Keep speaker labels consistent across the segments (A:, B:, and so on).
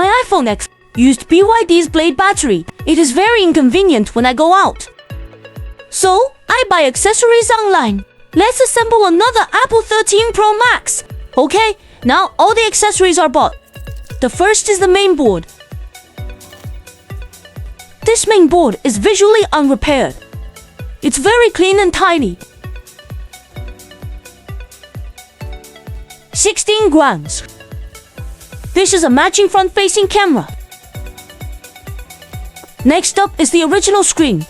A: My iPhone X used BYD's Blade battery. It is very inconvenient when I go out. So, I buy accessories online. Let's assemble another Apple 13 Pro Max. Okay, now all the accessories are bought. The first is the main board. This main board is visually unrepaired. It's very clean and tidy. 16 grams. This is a matching front-facing camera. Next up is the original screen.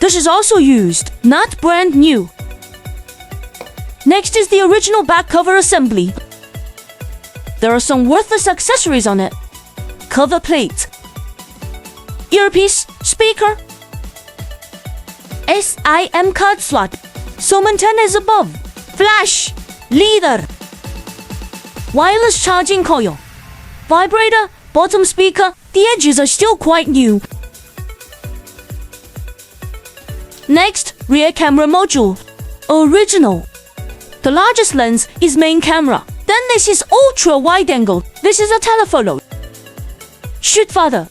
A: This is also used, not brand new. Next is the original back cover assembly. There are some worthless accessories on it. Cover plate, earpiece, speaker, SIM card slot, some antennas above, flash, leader, wireless charging coil, vibrator, bottom speaker. The edges are still quite new. Next, rear camera module. Original. The largest lens is main camera. Then this is ultra wide angle. This is a telephoto. Shoot farther.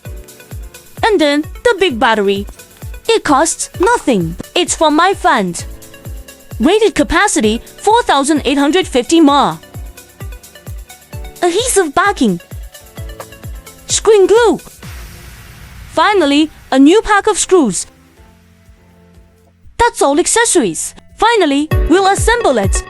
A: And then the big battery. It costs nothing. It's from my fund. Rated capacity 4,850 mAh. Adhesive backing. Screen glue. Finally, a new pack of screws. That's all accessories. Finally, we'll assemble it.